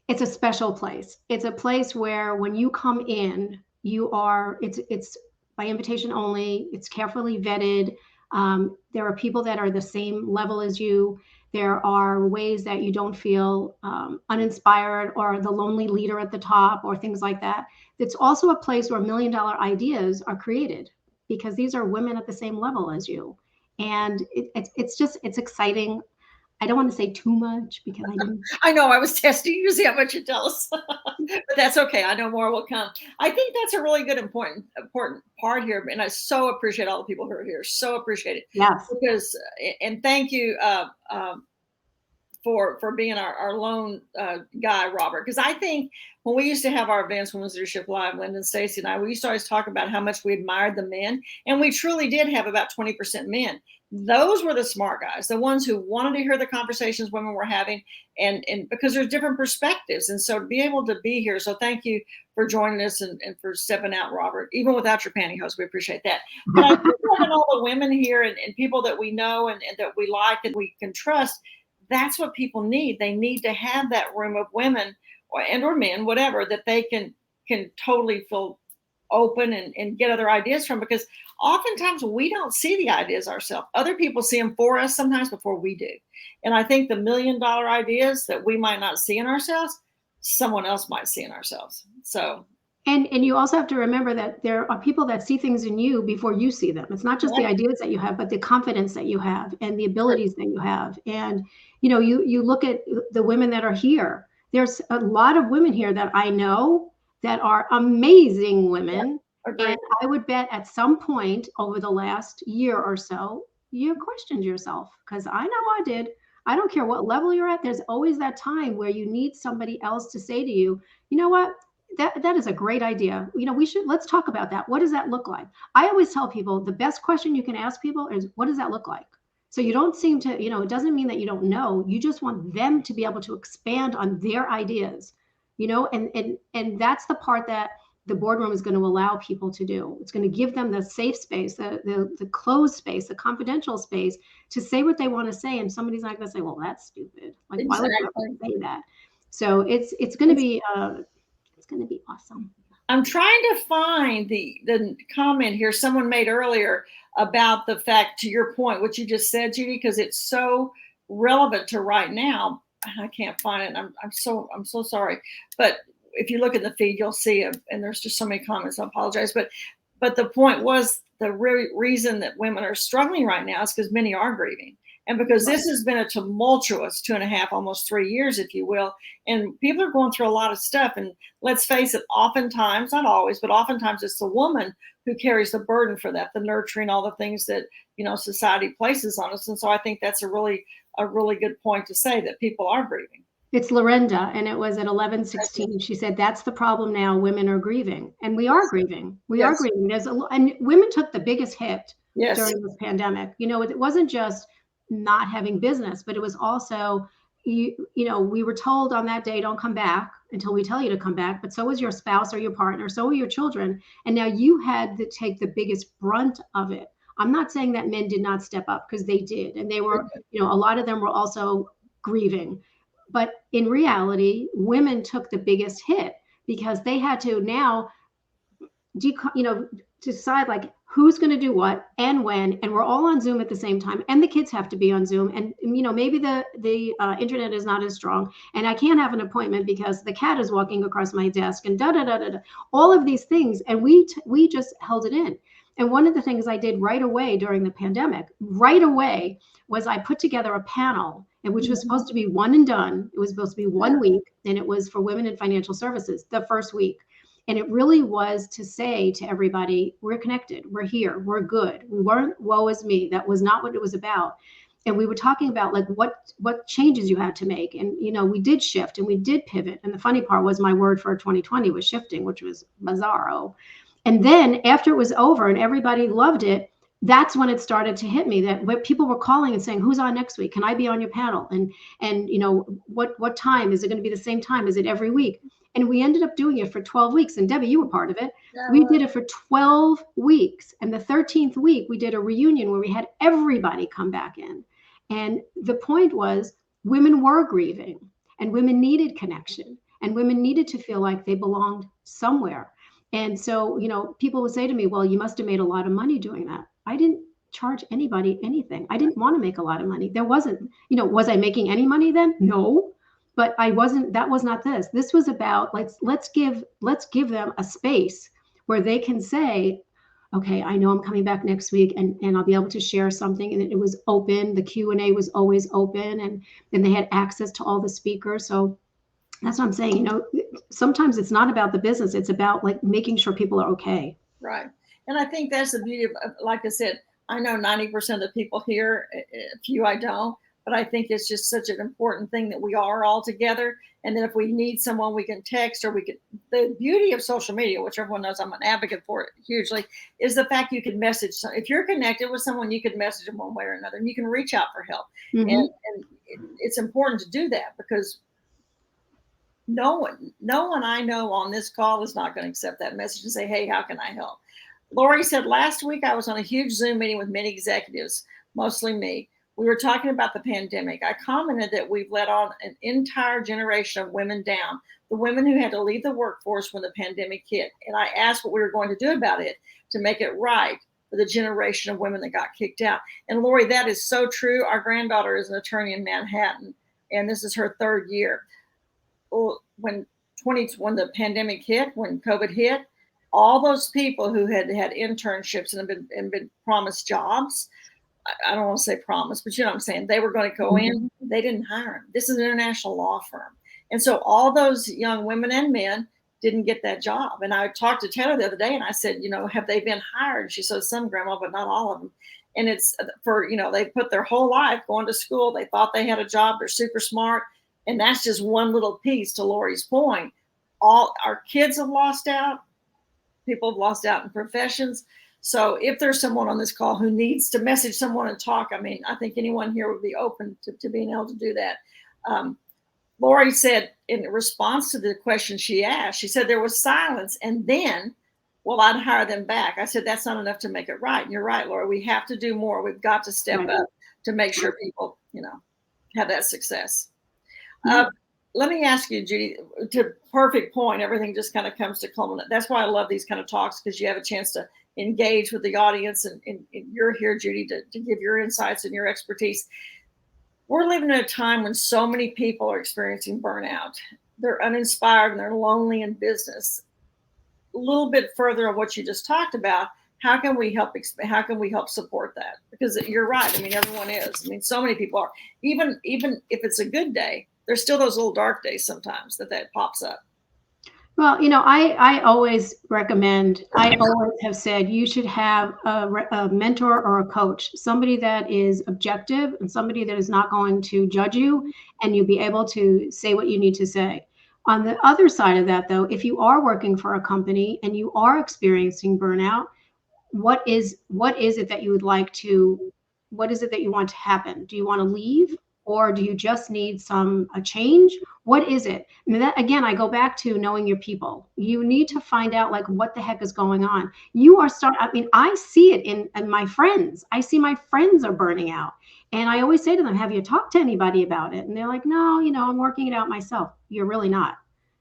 it's a special place. It's a place where when you come in, it's by invitation only. It's carefully vetted. There are people that are the same level as you. There are ways that you don't feel uninspired or the lonely leader at the top or things like that. It's also a place where $1 million ideas are created, because these are women at the same level as you. And it's exciting. I don't want to say too much because I know I was testing you to see how much you tell us, but that's okay. I know more will come. I think that's a really good, important part here. And I so appreciate all the people who are here. So appreciate it. Yes. And thank you for being our lone guy, Robert. Because I think when we used to have our events, Women's Leadership Live, Lyndon, Stacy, and I, we used to always talk about how much we admired the men. And we truly did have about 20% men. Those were the smart guys, the ones who wanted to hear the conversations women were having, and because there's different perspectives. And so to be able to be here. So thank you for joining us and for stepping out, Robert, even without your pantyhose. We appreciate that. But I think having all the women here and people that we know and that we like and we can trust, that's what people need. They need to have that room of women or men, whatever, that they can totally feel open and get other ideas from, because oftentimes we don't see the ideas ourselves. Other people see them for us sometimes before we do. And I think the $1 million ideas that we might not see in ourselves, someone else might see in ourselves. So And you also have to remember that there are people that see things in you before you see them. It's not just the ideas that you have, but the confidence that you have and the abilities that you have. And you look at the women that are here. There's a lot of women here that I know that are amazing women. Agreed. And I would bet at some point over the last year or so, you questioned yourself, because I know I did. I don't care what level you're at. There's always that time where you need somebody else to say to you, you know what? That is a great idea. Let's talk about that. What does that look like? I always tell people the best question you can ask people is, what does that look like? So you don't seem to, it doesn't mean that you don't know. You just want them to be able to expand on their ideas, and that's the part that the boardroom is going to allow people to do. It's going to give them the safe space, the closed space, the confidential space to say what they want to say. And somebody's not going to say, well, that's stupid. Like, why would you say that? So it's going to be awesome. I'm trying to find the comment here someone made earlier about the fact, to your point, what you just said, Judy, because it's so relevant to right now. I can't find it. I'm so sorry. But if you look at the feed, you'll see it. And there's just so many comments. I apologize. But the point was, the reason that women are struggling right now is because many are grieving. And because this has been a tumultuous 2.5, almost 3 years, if you will, and people are going through a lot of stuff. And let's face it, oftentimes, not always, but oftentimes it's the woman who carries the burden for that, the nurturing, all the things that, society places on us. And so I think that's a really good point to say, that people are grieving. It's Lorenda, and it was at 11:16. She said, that's the problem now. Women are grieving. And we are grieving. We are grieving. And women took the biggest hit during this pandemic. It wasn't just not having business, but it was also, we were told on that day, don't come back until we tell you to come back. But so was your spouse or your partner, so were your children. And now you had to take the biggest brunt of it. I'm not saying that men did not step up, because they did. And they were, a lot of them were also grieving. But in reality, women took the biggest hit, because they had to now, decide like who's going to do what and when, and we're all on Zoom at the same time, and the kids have to be on Zoom, and maybe the internet is not as strong, and I can't have an appointment because the cat is walking across my desk, and all of these things, and we just held it in. And one of the things I did right away during the pandemic, was I put together a panel, and which was supposed to be one and done. It was supposed to be 1 week, and it was for women in financial services the first week. And it really was to say to everybody, we're connected, we're here, we're good. We weren't woe is me. That was not what it was about. And we were talking about like what changes you had to make. And, we did shift and we did pivot. And the funny part was, my word for 2020 was shifting, which was bizarro. And then after it was over and everybody loved it, that's when it started to hit me that people were calling and saying, who's on next week? Can I be on your panel? And what time? Is it going to be the same time? Is it every week? And we ended up doing it for 12 weeks. And Debbie, you were part of it. Yeah, we did it for 12 weeks. And the 13th week, we did a reunion where we had everybody come back in. And the point was, women were grieving, and women needed connection, and women needed to feel like they belonged somewhere. And so, people would say to me, well, you must have made a lot of money doing that. I didn't charge anybody anything. I didn't want to make a lot of money. There wasn't, was I making any money then? No. But I wasn't, that was not this. This was about let's give them a space where they can say, okay, I know I'm coming back next week, and I'll be able to share something. And it was open. The Q&A was always open, and then they had access to all the speakers. So that's what I'm saying. Sometimes it's not about the business. It's about like making sure people are okay. Right. And I think that's the beauty of, like I said, I know 90% of the people here, a few I don't. But I think it's just such an important thing that we are all together. And then if we need someone, we can text, or the beauty of social media, which everyone knows I'm an advocate for it hugely, is the fact you can message. If you're connected with someone, you can message them one way or another, and you can reach out for help. Mm-hmm. And it's important to do that, because no one I know on this call is not going to accept that message and say, hey, how can I help? Lori said, last week I was on a huge Zoom meeting with many executives, mostly me. We were talking about the pandemic. I commented that we've let on an entire generation of women down, the women who had to leave the workforce when the pandemic hit. And I asked what we were going to do about it to make it right for the generation of women that got kicked out. And Lori, that is so true. Our granddaughter is an attorney in Manhattan, and this is her 3rd year. Well, when when the pandemic hit, when COVID hit, all those people who had internships and been promised jobs, I don't want to say promise, but you know what I'm saying? They were going to go in. They didn't hire them. This is an international law firm. And so all those young women and men didn't get that job. And I talked to Taylor the other day and I said, have they been hired? She said, some, Grandma, but not all of them. And it's for, they put their whole life going to school. They thought they had a job. They're super smart. And that's just one little piece to Lori's point. All our kids have lost out. People have lost out in professions. So if there's someone on this call who needs to message someone and talk, I think anyone here would be open to being able to do that. Lori said in response to the question she asked, she said there was silence and then, well, I'd hire them back. I said, that's not enough to make it right. And you're right, Lori, we have to do more. We've got to step up to make sure people, have that success. Let me ask you, Judy, to perfect point, everything just kind of comes to culminate. That's why I love these kind of talks, because you have a chance to engage with the audience and you're here, Judy, to give your insights and your expertise. We're living in a time when so many people are experiencing burnout. They're uninspired and they're lonely in business. A little bit further on what you just talked about, how can we help support that? Because you're right. Everyone is. So many people are. Even if it's a good day, there's still those little dark days sometimes that pops up. Well, I always recommend, I always have said you should have a mentor or a coach, somebody that is objective and somebody that is not going to judge you, and you'll be able to say what you need to say. On the other side of that, though, if you are working for a company and you are experiencing burnout, what is it that you would like to, what is it that you want to happen? Do you want to leave? Or do you just need a change? What is it? That, again, I go back to knowing your people. You need to find out what the heck is going on. I see it in my friends. I see my friends are burning out. And I always say to them, have you talked to anybody about it? And they're like, no, I'm working it out myself. You're really not.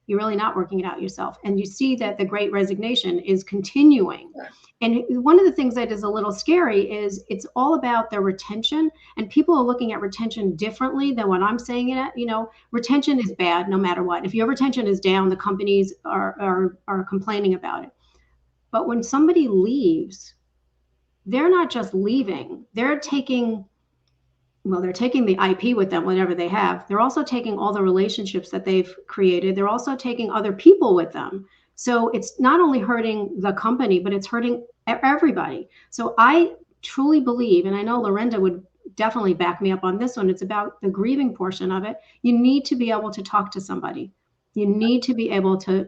You're really not working it out yourself. And you see that the Great Resignation is continuing. And one of the things that is a little scary is it's all about their retention, and people are looking at retention differently than what I'm saying it at. Retention is bad no matter what. If your retention is down, the companies are complaining about it. But when somebody leaves, they're not just leaving. They're taking the IP with them, whatever they have. They're also taking all the relationships that they've created. They're also taking other people with them. So it's not only hurting the company, but it's hurting everybody. So I truly believe, and I know Lorinda would definitely back me up on this one, it's about the grieving portion of it. You need to be able to talk to somebody. You need to be able to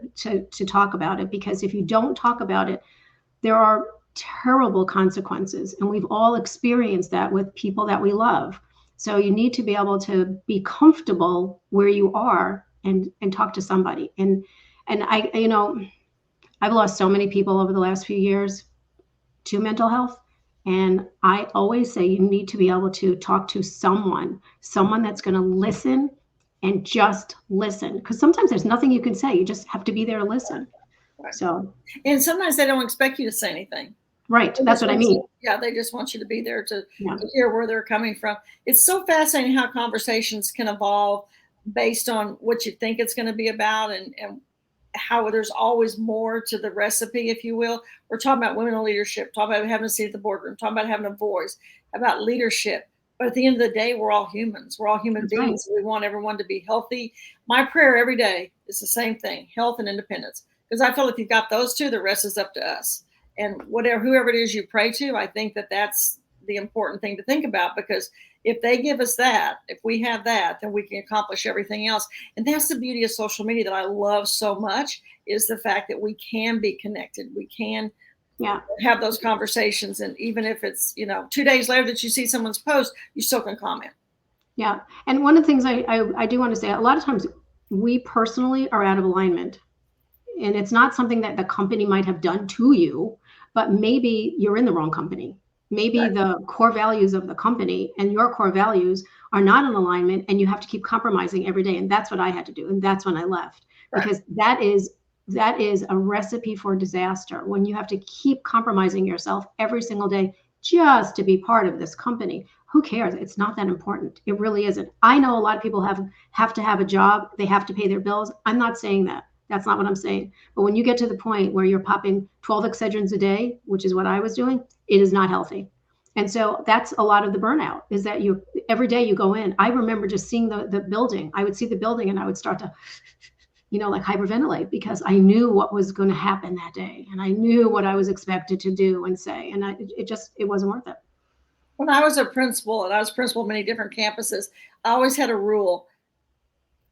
talk about it, because if you don't talk about it, there are terrible consequences. And we've all experienced that with people that we love. So you need to be able to be comfortable where you are and talk to somebody. And I've lost so many people over the last few years to mental health. And I always say you need to be able to talk to someone that's going to listen and just listen. Because sometimes there's nothing you can say. You just have to be there to listen. Right. So, and sometimes they don't expect you to say anything. Right. That's what I mean. They just want you to be there to hear where they're coming from. It's so fascinating how conversations can evolve based on what you think it's going to be about, and how there's always more to the recipe, if you will. We're talking about women in leadership, talking about having a seat at the boardroom, talking about having a voice, about leadership. But at the end of the day, we're all humans. We're all human beings. Right. We want everyone to be healthy. My prayer every day is the same thing: health and independence. Because I feel if you've got those two, the rest is up to us. And whoever it is you pray to, I think that's the important thing to think about, because if they give us that, if we have that, then we can accomplish everything else. And that's the beauty of social media that I love so much, is the fact that we can be connected. We can have those conversations. And even if it's, 2 days later that you see someone's post, you still can comment. Yeah. And one of the things I do want to say, a lot of times we personally are out of alignment. And it's not something that the company might have done to you, but maybe you're in the wrong company. Maybe the core values of the company and your core values are not in alignment, and you have to keep compromising every day. And that's what I had to do. And that's when I left, because that is a recipe for disaster, when you have to keep compromising yourself every single day just to be part of this company. Who cares? It's not that important. It really isn't. I know a lot of people have to have a job. They have to pay their bills. I'm not saying that. That's not what I'm saying. But when you get to the point where you're popping 12 Excedrins a day, which is what I was doing, it is not healthy. And so that's a lot of the burnout, is that you every day you go in. I remember just seeing the building. I would see the building and I would start to, like hyperventilate, because I knew what was going to happen that day. And I knew what I was expected to do and say. And it wasn't worth it. When I was a principal, and I was principal of many different campuses, I always had a rule.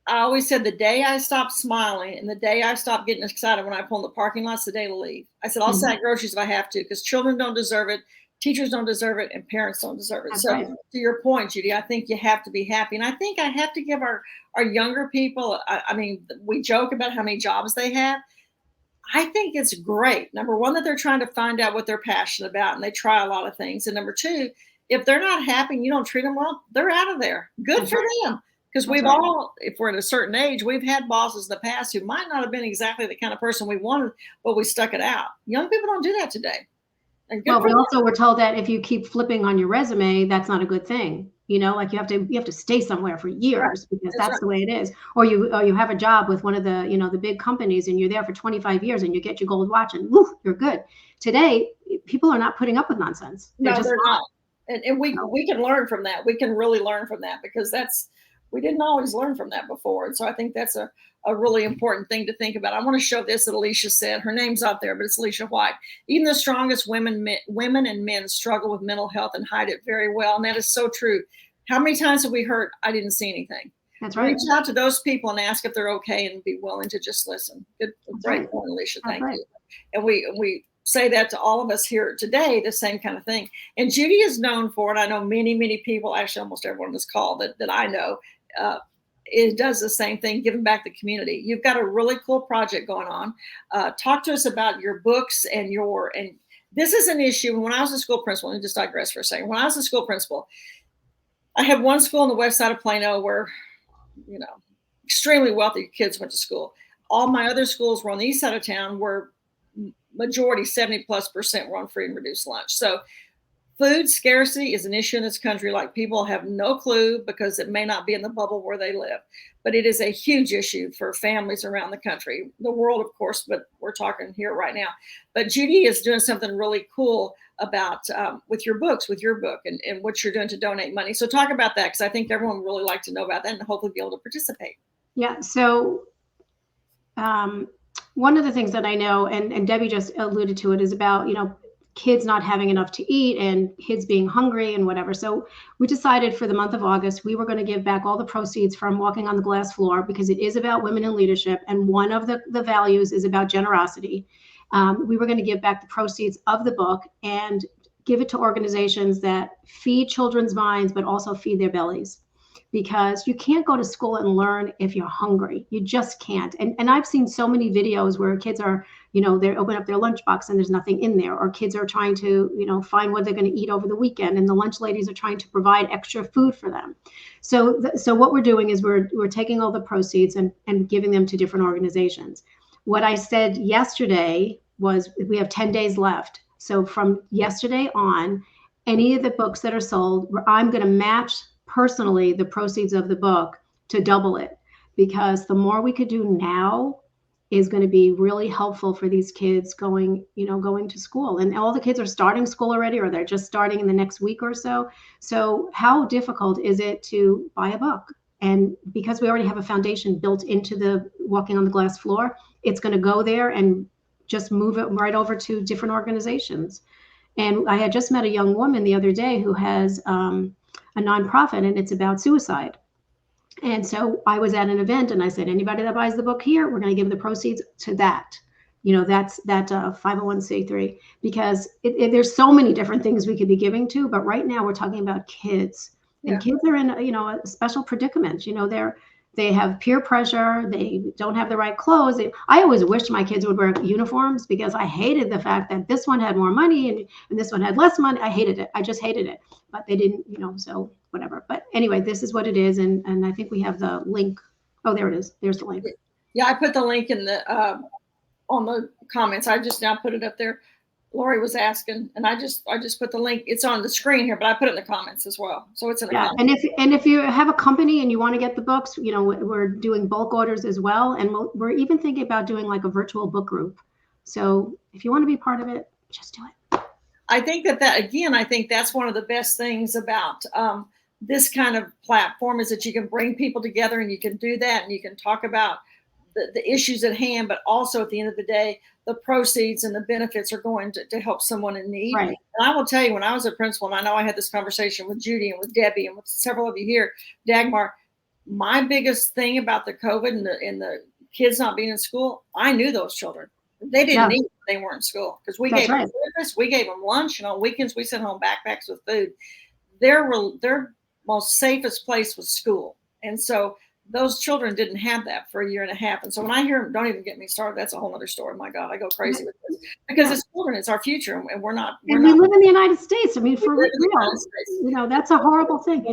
I always said the day I stopped smiling and the day I stopped getting excited when I pull in the parking lot's the day to leave. I said, I'll sell groceries if I have to, because children don't deserve it, teachers don't deserve it, and parents don't deserve it. That's so right. To your point, Judy, I think you have to be happy. And I think I have to give our younger people, I mean, we joke about how many jobs they have. I think it's great. Number one, that they're trying to find out what they're passionate about, and they try a lot of things. And number two, if they're not happy and you don't treat them well, they're out of there. Good That's for right. them. Because we've That's right. all, if we're at a certain age, we've had bosses in the past who might not have been exactly the kind of person we wanted, but we stuck it out. Young people don't do that today. And good Well, for we them. also were told that if you keep flipping on your resume, that's not a good thing. Like you have to stay somewhere for years, because That's that's the way it is. Or you have a job with one of the, the big companies, and you're there for 25 years and you get your gold watch and woo, you're good. Today, people are not putting up with nonsense. No, they're not. And we can learn from that. We can really learn from that, because we didn't always learn from that before. And so I think that's a really important thing to think about. I want to show this that Alicia said. Her name's out there, but it's Alicia White. Even the strongest women and men struggle with mental health and hide it very well. And that is so true. How many times have we heard, I didn't see anything? That's right. Reach out to those people and ask if they're okay, and be willing to just listen. Great point, Alicia. Thank you. And we say that to all of us here today, the same kind of thing. And Judy is known for, and I know many people, actually almost everyone on this call that I know, it does the same thing, giving back to the community. You've got a really cool project going on. Talk to us about your books and this is an issue. When I was a school principal, let me just digress for a second. When I was a school principal, I had one school on the west side of Plano where, extremely wealthy kids went to school. All my other schools were on the east side of town, where majority, 70+% were on free and reduced lunch. So food scarcity is an issue in this country like people have no clue, because it may not be in the bubble where they live. But it is a huge issue for families around the country, the world, of course, but we're talking here right now. But Judy is doing something really cool about with your book and what you're doing to donate money. So talk about that, because I think everyone would really like to know about that and hopefully be able to participate. Yeah. So one of the things that I know, and Debbie just alluded to it, is about, kids not having enough to eat and kids being hungry and whatever. So we decided for the month of August, we were going to give back all the proceeds from Walking on the Glass Floor, because it is about women in leadership. And one of the values is about generosity. We were going to give back the proceeds of the book and give it to organizations that feed children's minds, but also feed their bellies. Because you can't go to school and learn if you're hungry. You just can't. And I've seen so many videos where kids are, they open up their lunchbox and there's nothing in there, or kids are trying to, find what they're going to eat over the weekend, and the lunch ladies are trying to provide extra food for them. So what we're doing is we're taking all the proceeds and giving them to different organizations. What I said yesterday was we have 10 days left. So from yesterday on, any of the books that are sold, I'm going to match personally the proceeds of the book to double it, because the more we could do now is going to be really helpful for these kids going to school. And all the kids are starting school already, or they're just starting in the next week or so. So how difficult is it to buy a book? And because we already have a foundation built into the Walking on the Glass Floor, it's going to go there and just move it right over to different organizations. And I had just met a young woman the other day who has a nonprofit, and it's about suicide. And so I was at an event and I said, anybody that buys the book here, we're going to give the proceeds to that. That's that 501c3, because there's so many different things we could be giving to, but right now we're talking about kids. And kids are in, a special predicament. They have peer pressure. They don't have the right clothes. I always wished my kids would wear uniforms, because I hated the fact that this one had more money and this one had less money. I hated it. I just hated it. But they didn't, so whatever. But anyway, this is what it is. And I think we have the link. Oh, there it is. There's the link. Yeah, I put the link in the on the comments. I just now put it up there. Lori was asking, and I just put the link. It's on the screen here, but I put it in the comments as well. So it's in the comments. And if you have a company and you want to get the books, you know, we're doing bulk orders as well. And we're even thinking about doing like a virtual book group. So if you want to be part of it, just do it. I think that again, I think that's one of the best things about this kind of platform is that you can bring people together and you can do that and you can talk about the issues at hand, but also at the end of the day, the proceeds and the benefits are going to help someone in need. Right. And I will tell you, when I was a principal, and I know I had this conversation with Judy and with Debbie and with several of you here, Dagmar, my biggest thing about the COVID and the kids not being in school, I knew those children. They didn't eat when they weren't in school because we gave them breakfast, we gave them lunch, and on weekends we sent home backpacks with food. Their most safest place was school. And so those children didn't have that for a year and a half. And so when I hear them, don't even get me started, that's a whole other story. My God, I go crazy with this because it's children, it's our future, and we live in the United States. I mean, for real, you know, that's a horrible thing.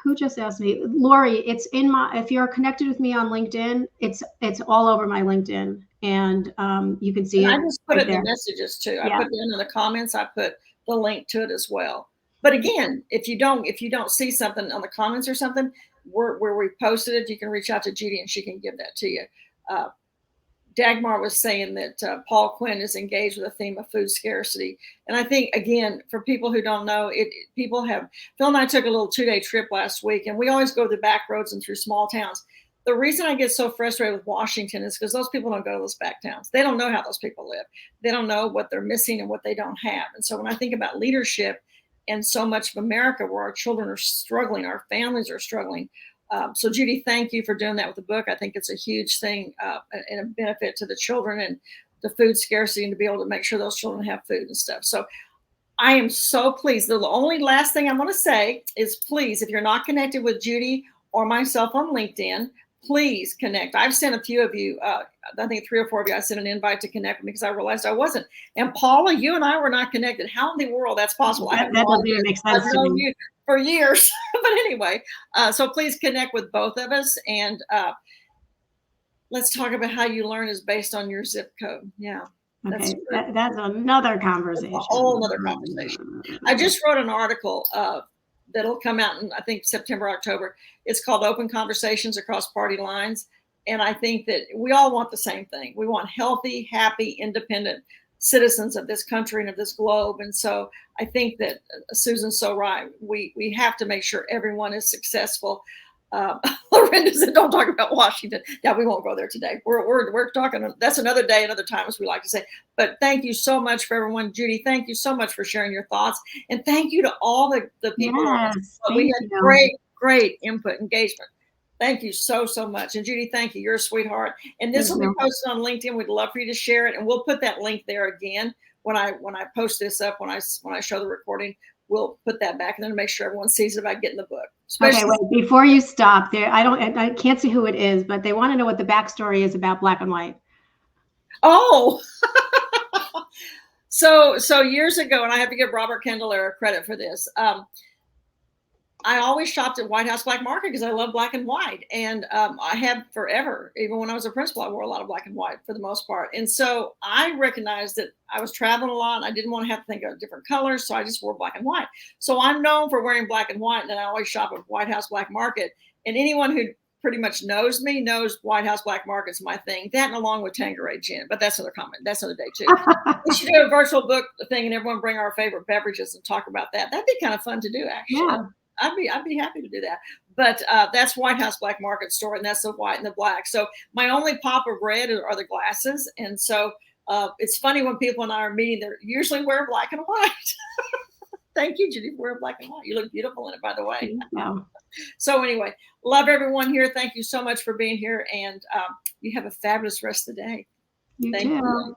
Who just asked me? Lori, it's in my, if you're connected with me on LinkedIn, it's all over my LinkedIn, and you can see it. I just put it in the messages too. I put it in the comments. I put the link to it as well. But again, if you don't see something on the comments or something, where we posted it, you can reach out to Judy and she can give that to you. Dagmar was saying that Paul Quinn is engaged with a theme of food scarcity. And I think, again, for people who don't know, Phil and I took a little 2-day trip last week, and we always go the back roads and through small towns. The reason I get so frustrated with Washington is because those people don't go to those back towns. They don't know how those people live. They don't know what they're missing and what they don't have. And so when I think about leadership and so much of America where our children are struggling, our families are struggling. So Judy, thank you for doing that with the book. I think it's a huge thing and a benefit to the children and the food scarcity and to be able to make sure those children have food and stuff. So I am so pleased. The only last thing I want to say is, please, if you're not connected with Judy or myself on LinkedIn, please connect. I've sent a few of you, I think 3 or 4 of you, I sent an invite to connect with me because I realized I wasn't. And Paula, you and I were not connected. How in the world that's possible? That doesn't even make sense I've known you for years. But anyway, so please connect with both of us. And let's talk about how you learn is based on your zip code. Yeah. Okay, that's another conversation. That's a whole other conversation. I just wrote an article that'll come out in, I think, September, October. It's called Open Conversations Across Party Lines. And I think that we all want the same thing. We want healthy, happy, independent citizens of this country and of this globe. And so I think that Susan's so right. We have to make sure everyone is successful. Lorinda said, don't talk about Washington. Yeah, we won't go there today. We're talking, that's another day, another time, as we like to say. But thank you so much for everyone. Judy, thank you so much for sharing your thoughts. And thank you to all the people. Yes, we had great input, engagement. Thank you so much. And Judy, thank you. You're a sweetheart. And this will be posted on LinkedIn. We'd love for you to share it. And we'll put that link there again when I post this up, when I show the recording. We'll put that back and then make sure everyone sees it about getting the book. Okay, wait, before you stop there, I can't see who it is, but they want to know what the backstory is about Black and White. Oh, so years ago, and I have to give Robert Candelaria credit for this. I always shopped at White House Black Market because I love black and white. And I have forever, even when I was a principal, I wore a lot of black and white for the most part. And so I recognized that I was traveling a lot and I didn't want to have to think of different colors. So I just wore black and white. So I'm known for wearing black and white. And I always shop at White House Black Market. And anyone who pretty much knows me knows White House Black Market's my thing. That and along with Tanqueray Gin. But that's another comment. That's another day too. We should do a virtual book thing and everyone bring our favorite beverages and talk about that. That'd be kind of fun to do, actually. Yeah. I'd be happy to do that. But that's White House Black Market store, and that's the white and the black. So my only pop of red are the glasses. And so it's funny when people and I are meeting, they usually wear black and white. Thank you, Judy, for wearing black and white. You look beautiful in it, by the way. So anyway, love everyone here. Thank you so much for being here. And you have a fabulous rest of the day. Thank you.